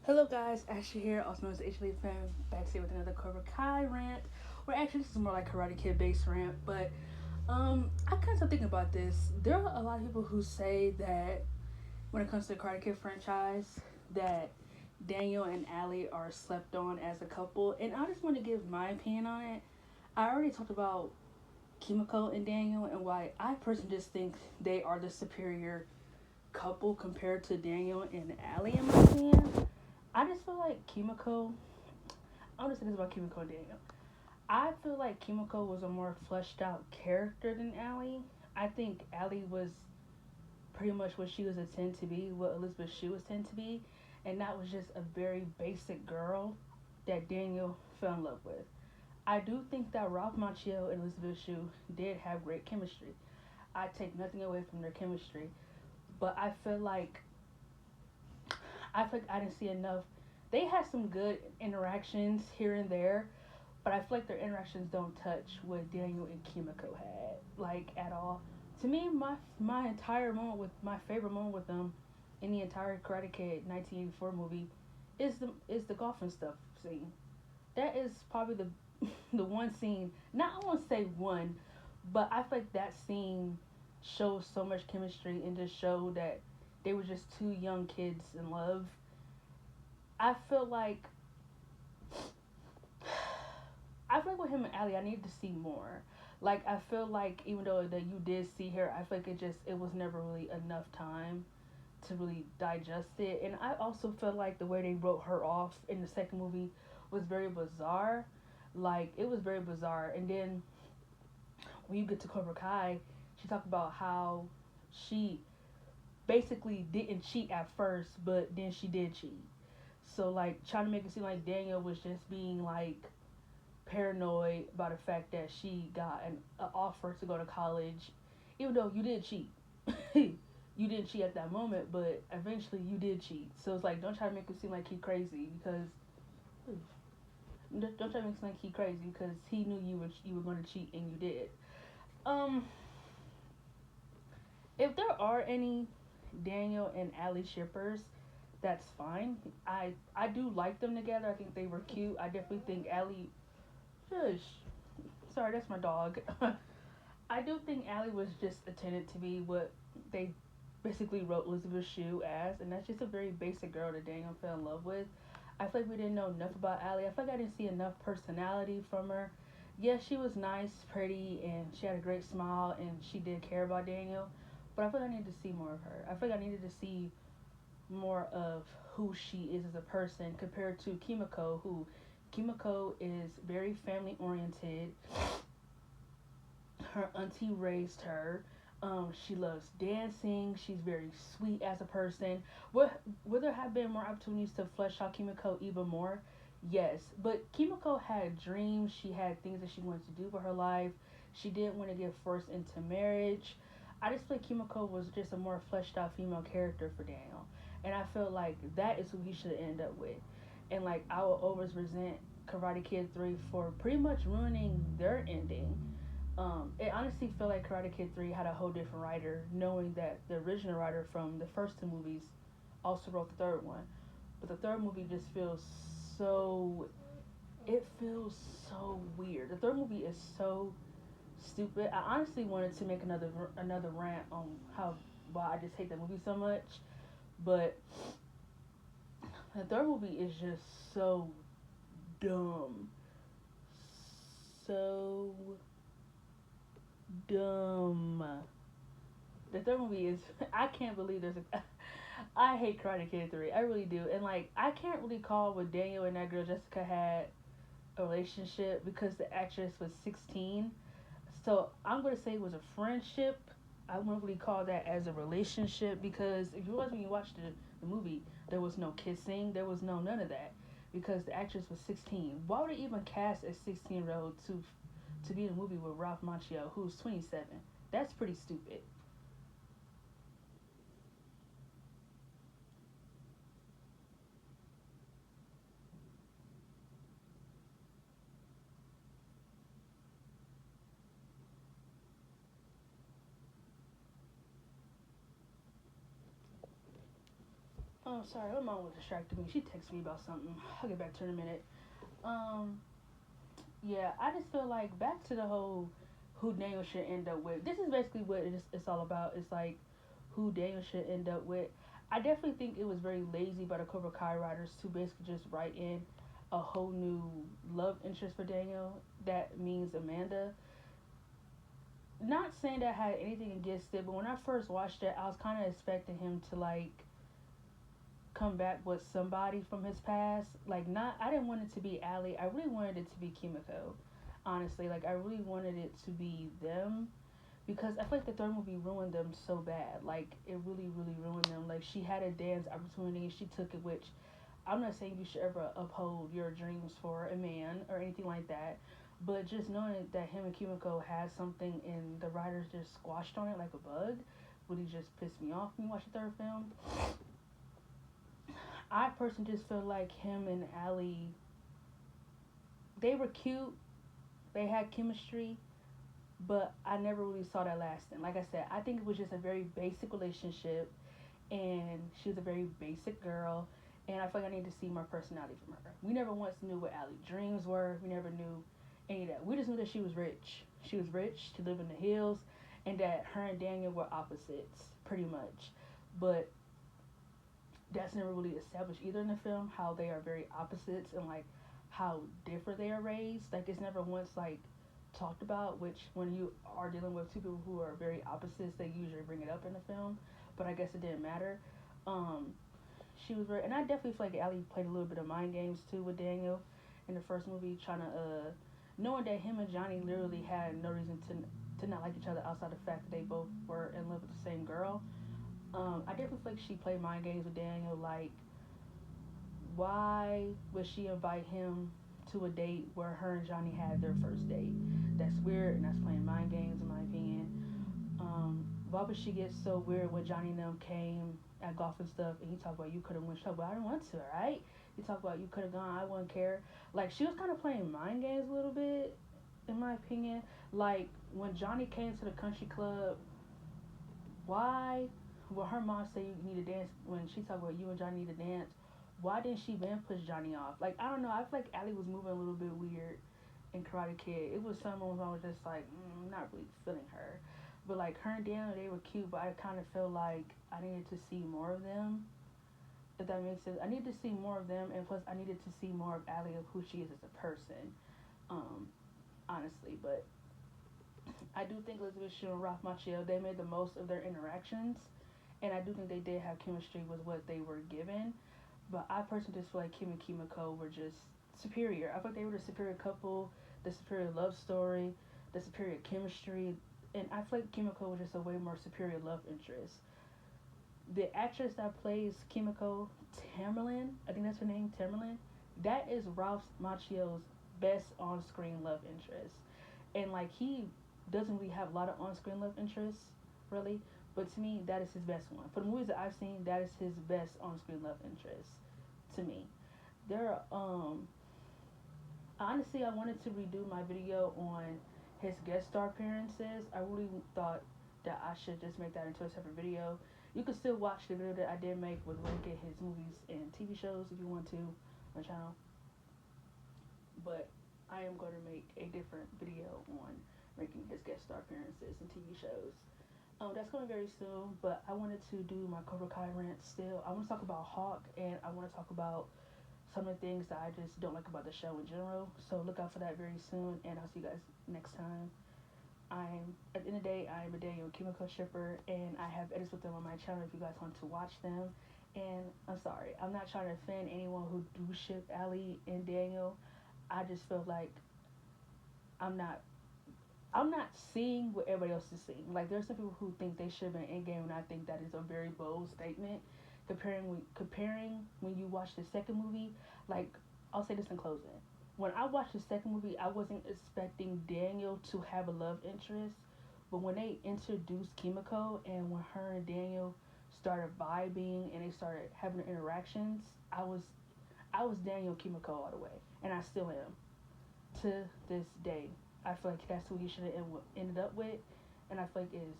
Hello guys, Ashley here, also known as the HLE fan, back here with another Cobra Kai rant. Or actually, this is more like Karate Kid based rant, but I kind of thinking about this. There are a lot of people who say that when it comes to the Karate Kid franchise, that Daniel and Allie are slept on as a couple, and I just want to give my opinion on it. I already talked about Kimiko and Daniel and why I personally just think they are the superior couple compared to Daniel and Allie in my opinion. I just feel like Kimiko. I'm just saying this about Kimiko and Daniel. I feel like Kimiko was a more fleshed out character than Allie. I think Allie was pretty much what she was intended to be, what Elizabeth Shue was intended to be, and that was just a very basic girl that Daniel fell in love with. I do think that Ralph Macchio and Elizabeth Shue did have great chemistry. I take nothing away from their chemistry, but I feel like I didn't see enough. They had some good interactions here and there, but I feel like their interactions don't touch what Daniel and Kimiko had, like at all. To me, my entire moment with my favorite moment with them in the entire Karate Kid 1984 movie is the golfing stuff scene. That is probably the the one scene. Not I won't say one, but I feel like that scene shows so much chemistry and just showed that they were just two young kids in love. I feel like I feel like with him and Allie, I need to see more. Like I feel like even though that you did see her, I feel like it was never really enough time to really digest it. And I also feel like the way they wrote her off in the second movie was very bizarre. Like it was very bizarre. And then when you get to Cobra Kai, she talked about how she basically didn't cheat at first, but then she did cheat. So like trying to make it seem like Daniel was just being like paranoid about the fact that she got an offer to go to college, even though you did cheat. You didn't cheat at that moment, but eventually you did cheat. So it's like, don't try to make it seem like he crazy because don't try to make it seem like he crazy because he knew you were going to cheat and you did. Um, if there are any Daniel and Allie shippers, that's fine. I do like them together. I think they were cute. I definitely think Allie. Shush. Sorry, that's my dog. I do think Allie was just intended to be what they basically wrote Elizabeth Shue as, and that's just a very basic girl that Daniel fell in love with. I feel like we didn't know enough about Allie. I feel like I didn't see enough personality from her. Yes, she was nice, pretty, and she had a great smile, and she did care about Daniel. But I feel like I needed to see more of her. I feel like I needed to see more of who she is as a person compared to Kimiko, who Kimiko is very family oriented. Her auntie raised her. She loves dancing. She's very sweet as a person. Would there have been more opportunities to flesh out Kimiko even more? Yes, but Kimiko had dreams. She had things that she wanted to do with her life. She didn't want to get forced into marriage. I just feel like Kimiko was just a more fleshed out female character for Daniel, and I feel like that is who he should end up with. And like I will always resent Karate Kid 3 for pretty much ruining their ending. It honestly felt like Karate Kid 3 had a whole different writer, knowing that the original writer from the first two movies also wrote the third one. But the third movie just feels so. It feels so weird. The third movie is so stupid. I honestly wanted to make another rant on how why I just hate that movie so much, but the third movie is just so dumb, so dumb. The third movie is I can't believe there's a I hate Karate Kid 3. I really do. And like I can't really call what Daniel and that girl Jessica had a relationship because the actress was 16. So I'm going to say it was a friendship. I wouldn't really call that as a relationship because if you watch when you watched the movie, there was no kissing, there was no none of that because the actress was 16. Why would they even cast a 16-year-old to be in a movie with Ralph Macchio who's 27? That's pretty stupid. Oh, sorry, my mom was distracting me. She texted me about something. I'll get back to her in a minute. Um, yeah, I just feel like back to the whole who Daniel should end up with. This is basically what it's all about. It's like who Daniel should end up with. I definitely think it was very lazy by the Cobra Kai writers to basically just write in a whole new love interest for Daniel. That means Amanda. Not saying that I had anything against it, but when I first watched it, I was kind of expecting him to like come back with somebody from his past. Like, not, I didn't want it to be Allie. I really wanted it to be Kimiko. Honestly, like, I really wanted it to be them because I feel like the third movie ruined them so bad. Like, it really, really ruined them. Like, she had a dance opportunity and she took it, which I'm not saying you should ever uphold your dreams for a man or anything like that. But just knowing that him and Kimiko had something and the writers just squashed on it like a bug really just pissed me off when you watch the third film. I personally just feel like him and Allie, they were cute, they had chemistry, but I never really saw that lasting. Like I said, I think it was just a very basic relationship, and she was a very basic girl, and I feel like I need to see more personality from her. We never once knew what Allie's dreams were. We never knew any of that. We just knew that she was rich. She was rich to live in the hills, and that her and Daniel were opposites, pretty much. But that's never really established either in the film, how they are very opposites and like how different they are raised. Like it's never once like talked about, which when you are dealing with two people who are very opposites, they usually bring it up in the film. But I guess it didn't matter. Um, she was very, and I definitely feel like Allie played a little bit of mind games too with Daniel in the first movie, trying to knowing that him and Johnny literally had no reason to not like each other outside the fact that they both were in love with the same girl. I definitely feel like she played mind games with Daniel. Like, why would she invite him to a date where her and Johnny had their first date? That's weird, and that's playing mind games, in my opinion. Why would she get so weird when Johnny and them came at golf and stuff, and he talked about you could have went, she talked about I didn't want to, right? He talked about you could have gone, I wouldn't care. Like, she was kind of playing mind games a little bit, in my opinion. Like, when Johnny came to the country club, why well her mom said you need to dance when she talked about you and Johnny need to dance, why didn't she then push Johnny off? Like I don't know, I feel like Allie was moving a little bit weird in Karate Kid. It was some moments I was just like, not really feeling her. But like her and Daniel, they were cute, but I kind of feel like I needed to see more of them. If that makes sense, I needed to see more of them, and plus I needed to see more of Allie of who she is as a person. Um, Honestly, but I do think Elizabeth Shue and Ralph Macchio, they made the most of their interactions, and I do think they did have chemistry with what they were given. But I personally just feel like Kim and Kimiko were just superior. I feel like they were the superior couple, the superior love story, the superior chemistry, and I feel like Kimiko was just a way more superior love interest. The actress that plays Kimiko, Tamerlan, I think that's her name, Tamerlan, that is Ralph Macchio's best on-screen love interest. And like he doesn't really have a lot of on-screen love interests, really. But to me, that is his best one. For the movies that I've seen, that is his best on-screen love interest. To me, there are honestly, I wanted to redo my video on his guest star appearances. I really thought that I should just make that into a separate video. You can still watch the video that I did make with ranking his movies and TV shows if you want to on my channel. But I am going to make a different video on ranking his guest star appearances and TV shows. That's coming very soon, but I wanted to do my Cobra Kai rant still. I want to talk about Hawk, and I want to talk about some of the things that I just don't like about the show in general. So look out for that very soon, and I'll see you guys next time. At the end of the day, I'm a Daniel Kimiko shipper, and I have edits with them on my channel if you guys want to watch them. And I'm sorry, I'm not trying to offend anyone who do ship Allie and Daniel. I just feel like I'm not I'm not seeing what everybody else is seeing. Like there's some people who think they should have been endgame, and I think that is a very bold statement. Comparing when you watch the second movie, like I'll say this in closing. When I watched the second movie, I wasn't expecting Daniel to have a love interest, but when they introduced Kimiko and when her and Daniel started vibing and they started having interactions, I was Daniel Kimiko all the way, and I still am to this day. I feel like that's who he should have ended up with, and I feel like it is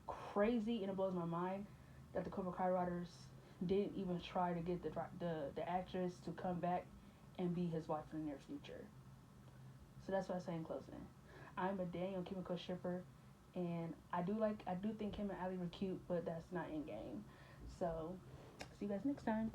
crazy and it blows my mind that the Cobra Kai writers didn't even try to get the actress to come back and be his wife in the near future. So that's what I say in closing. I'm a Daniel Kimiko shipper, and I do think him and Ali were cute, but that's not in game. So see you guys next time.